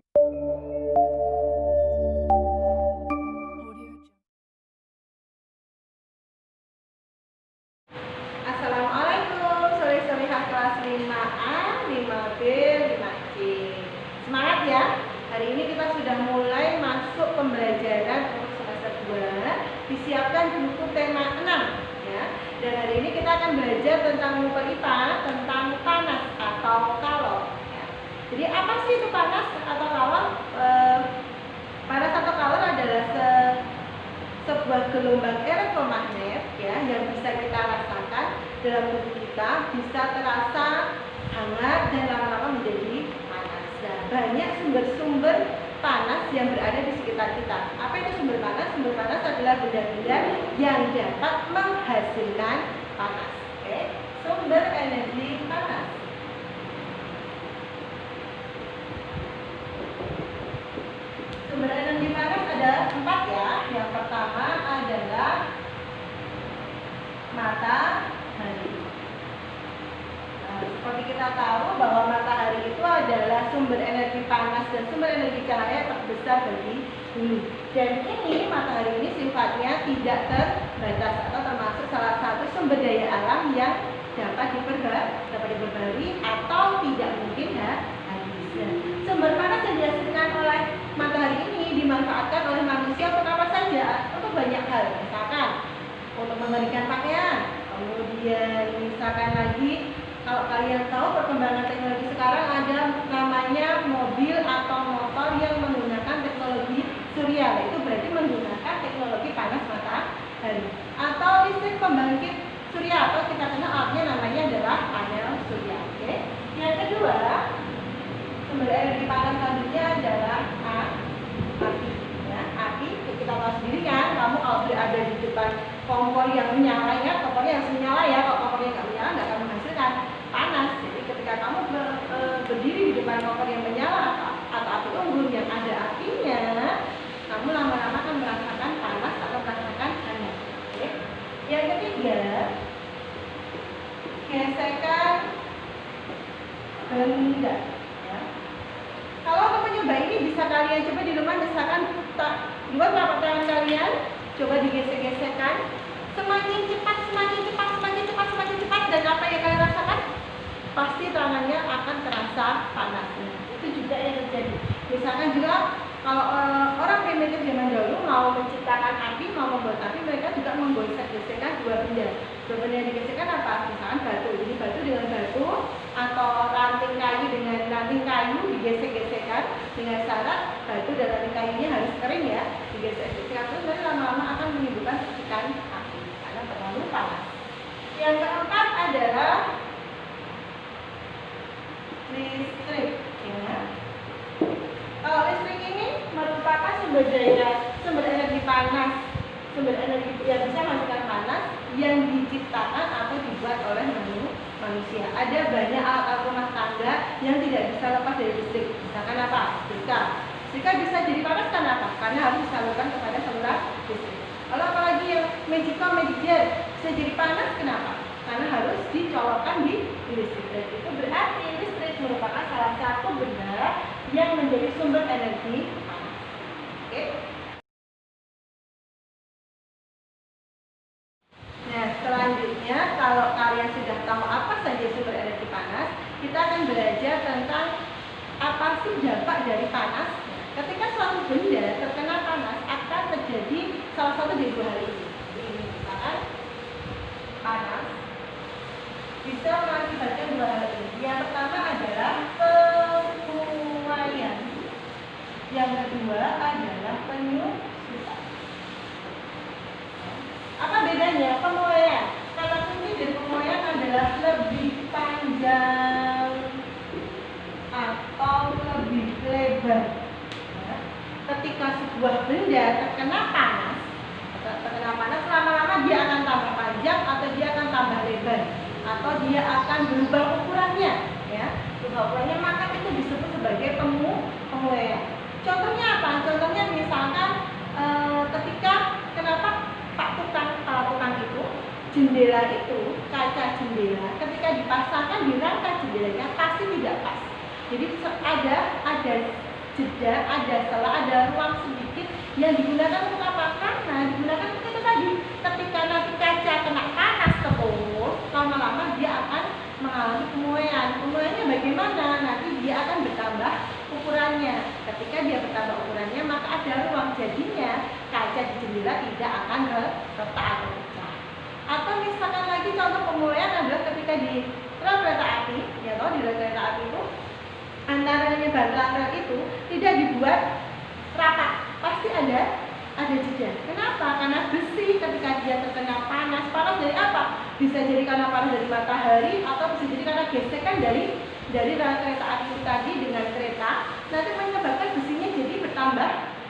Assalamualaikum, sore-sorehan kelas 5A, 5B, 5C. Semangat ya. Hari ini kita sudah mulai masuk pembelajaran untuk semester 2. Disiapkan buku tema 6 ya. Dan hari ini kita akan belajar tentang ilmu IPA, tentang panas atau kalor ya. Jadi apa sih itu panas atau kalor? Panas atau kalor adalah sebuah gelombang elektromagnet ya yang bisa kita rasakan dalam tubuh kita, bisa terasa hangat dan lama-lama menjadi panas. Nah, banyak sumber-sumber panas yang berada di sekitar kita. Apa itu sumber panas? Sumber panas adalah benda-benda yang dapat menghasilkan panas. Oke, sumber energi panas. Sumber energi panas ada 4 ya. Yang pertama adalah matahari. Nah, seperti kita tahu bahwa matahari itu adalah sumber energi panas dan sumber energi cahaya terbesar bagi bumi. Dan ini matahari ini sifatnya tidak terbatas atau termasuk salah satu sumber daya alam yang dapat diperbarui atau tidak mungkin habis. Sumber panas yang dihasilkan oleh matahari ini dimanfaatkan oleh manusia untuk apa saja? Untuk banyak hal, misalkan untuk mengeringkan pakaian. Kemudian misalkan lagi, kalau kalian tahu perkembangan teknologi sekarang ada namanya mobil atau motor yang menggunakan teknologi surya, itu berarti menggunakan teknologi panas matahari. Atau listrik pembangkit surya atau kita kenal artinya namanya adalah panel surya. Oke. Yang kedua, sumber energi panas selanjutnya adalah api. Ya, api kita tahu sendiri kan, kamu kalau berada di depan kompor yang menyala ya, kompornya harus menyala ya. Kalau kompornya nggak menyala nggak akan menghasilkan panas. Jadi ketika kamu berdiri di depan kompor yang menyala atau api unggun yang ada apinya, kamu lama-lama akan merasakan panas atau merasakan hangat. Oke. Yang ketiga, gesekan benda. Kalau untuk mencoba ini bisa kalian coba di rumah, misalkan dua telapak tangan kalian coba digesek-gesekkan, semakin cepat dan apa yang kalian rasakan? Pasti tangannya akan terasa panasnya. Itu juga yang terjadi. Misalkan juga kalau orang primitif zaman dahulu mau menciptakan api, mau membuat api, mereka juga menggesek-gesekkan dua benda. Dua benda yang digesekkan apa? Misalkan batu. Jadi batu dengan batu atau ranting kayu dengan ranting kayu digesek-gesekkan dengan syarat batu dan ranting kayunya harus kering ya, digesek-gesekkan terus nanti lama-lama akan menimbulkan percikan api karena terlalu panas. Yang keempat adalah listrik ya. Kalau listrik ini merupakan sumber energi panas, sumber energi yang bisa menghasilkan panas yang diciptakan atau dibuat oleh manusia. Ada banyak alat-alat rumah tangga yang tidak bisa lepas dari listrik. Misalkan apa? Setrika. Setrika bisa jadi panas karena apa? Karena harus disalurkan kepada saluran listrik. Lalu apalagi yang magicom, magic bisa jadi panas kenapa? Karena harus dicolokkan di listrik. Dan itu berarti listrik merupakan salah satu benda yang menjadi sumber energi panas. Oke. Nah, selanjutnya kalau kalian sudah tahu apa saja sumber energi panas, kita akan belajar tentang apa sih dampak dari panas. Ketika suatu benda terkena panas akan terjadi salah satu dari dua hal ini. Ini misalkan panas bisa mengakibatkan dua hal ini. Yang pertama adalah pemuaian. Yang kedua adalah penyusutan. Apa bedanya? Pemuaian. Kalau kunci dari pemuaian adalah lebih panjang atau lebih lebar. Ketika sebuah benda terkena panas lama-lama dia akan tambah panjang atau dia akan tambah lebar atau dia akan berubah ukurannya ya. Berubah ukurannya maka itu disebut sebagai pemuaian. Contohnya apa? Contohnya misalkan ketika kenapa para tukang itu jendela itu, kaca jendela ketika dipasangkan di rangka jendelanya pasti tidak pas. Jadi ada jeda, ada selang, ada ruang sedikit yang digunakan untuk apa? Karena digunakan untuk itu tadi. Ketika nanti kaca kena panas terus, lama-lama dia akan mengalami pemuaian. Pemuaiannya bagaimana? Nanti dia akan bertambah ukurannya. Ketika dia bertambah ukurannya, maka ada ruang, jadinya kaca di jendela tidak akan retak atau pecah. Atau misalkan lagi contoh pemuaian adalah ketika di rel kereta api, ya toh di rel kereta api itu antaranya bantalan rel itu tidak dibuat rapat, pasti ada jeda. Kenapa? Karena besi ketika dia terkena panas dari apa? Bisa jadi karena panas dari matahari atau bisa jadi karena gesekan dari rel kereta api itu tadi dengan kereta, nanti menyebabkan besinya jadi bertambah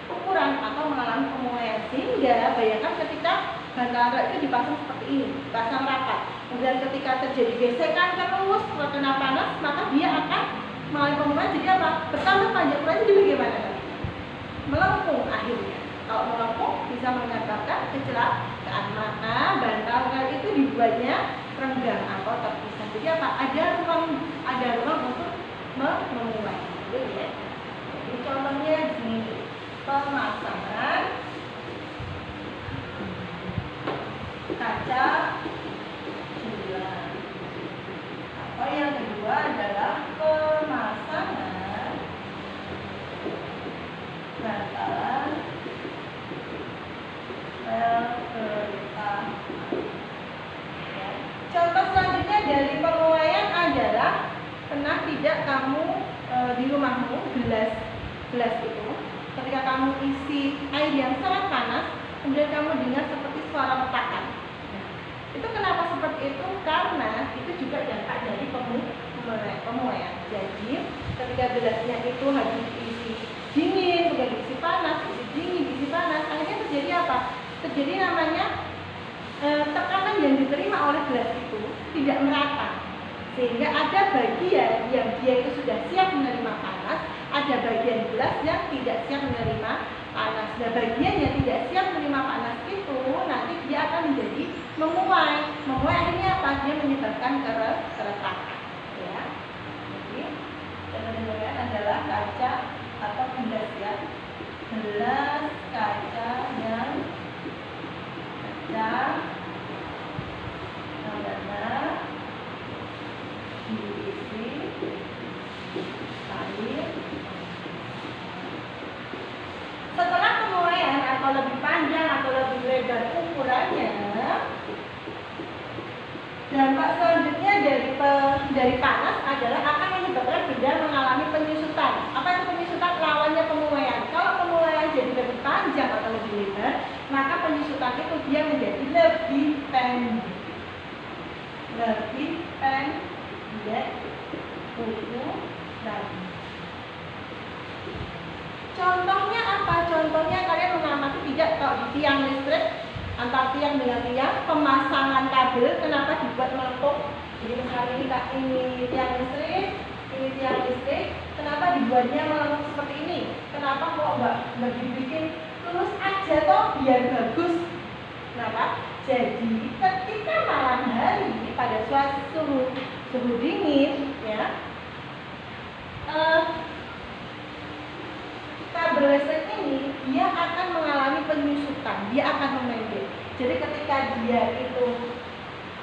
ukuran atau mengalami pemuaian. Sehingga bayangkan ketika bantalan rel itu dipasang seperti ini, dipasang rapat, kemudian ketika terjadi gesekan terus terkena panas, maka dia akan mengalami pemuaian. Jadi apa? Bertambah panjang ukurannya. Jadi bagaimana? Melengkung akhirnya. Kalau melengkung bisa menyebabkan kecelakaan. Maka bantalan rel itu dibuatnya renggang atau terpisah. Jadi apa? Ada ruang untuk memuai. Gitu ya. Jadi contohnya di pemasangan kaca jendela. Atau yang kedua adalah pemasangan bantalan rel kereta. Contoh selanjutnya dari pemuaian adalah pernah tidak kamu di rumahmu gelas itu ketika kamu isi air yang sangat panas, kemudian kamu dengar seperti suara retakan. Itu kenapa seperti itu? Karena itu juga dampak dari pemuaian. Jadi ketika gelasnya itu harus diisi dingin, kemudian diisi panas, diisi dingin, diisi panas, akhirnya terjadi apa? Terjadi namanya tekanan yang diterima oleh gelas itu tidak merata, sehingga ada bagian yang dia itu sudah siap menerima panas, ada bagian gelas yang tidak siap menerima panas. Nah, bagian yang tidak siap menerima panas itu nanti dia akan menjadi memuai akhirnya apa? Dia menyebabkan keretakan. Ya. Jadi pemuaian adalah kaca atau gelas ya, gelas kaca yang pecah karena diisi air. Setelah pemuaian atau lebih panjang atau lebih lebar ukurannya, dampak selanjutnya dari panas adalah akan menyebabkan benda mengalami penyusutan. Apa itu penyusutan? Lawannya pemuaian. Kalau pemuaian jadi lebih panjang atau lebih lebar, maka penyusutan itu dia menjadi lebih pendek. Lebih pendek ukuran. Contohnya apa? Contohnya kalian mengamati tidak kalau di tiang listrik, antar tiang dengan tiang, pemasangan kabel kenapa dibuat melengkung? Jadi misalnya ini tiang listrik, kenapa dibuatnya melengkung seperti ini? Kenapa kok nggak dibikin lurus aja toh biar bagus? Kenapa? Jadi ketika malam hari pada suhu dingin, ya, kabel listrik ini dia akan mengalami penyusutan, dia akan memendek. Jadi ketika dia itu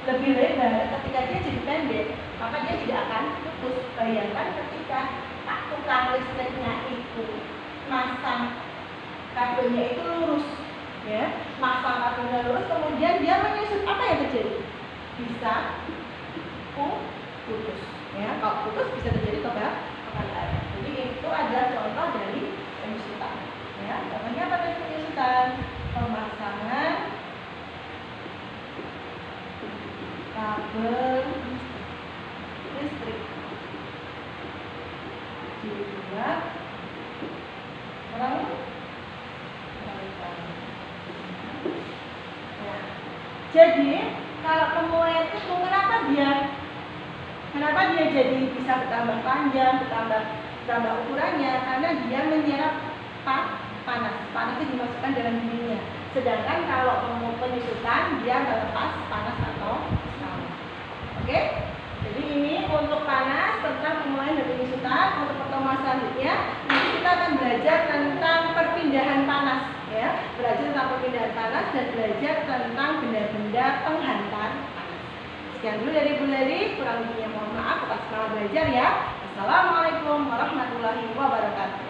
lebih lebar, ketika dia jadi pendek, maka dia tidak akan putus. Bayangkan ketika tukang listriknya itu masang kabelnya itu lurus, ya, masang kabelnya lurus, kemudian dia menyusut, apa yang terjadi? Bisa putus, ya. Kalau putus bisa terjadi kebakaran. Jadi itu adalah contoh dari penyusutan, ya. Contohnya apa dari penyusutan? Pemasangan kabel listrik dibuat jadi kalau pemuaian itu kenapa dia jadi bisa bertambah panjang, bertambah ukurannya? Karena dia menyerap panas itu dimasukkan dalam dirinya. Sedangkan kalau penyusutan dia melepas panas atau sama. Oke? Jadi ini untuk panas tentang pemuaian dan penyusutan. Untuk pertemuan selanjutnya nanti kita akan panas dan belajar tentang benda-benda penghantar panas. Sekian dulu dari Bunda Ri, kurang lebihnya mohon maaf, tetap semangat belajar ya. Assalamualaikum warahmatullahi wabarakatuh.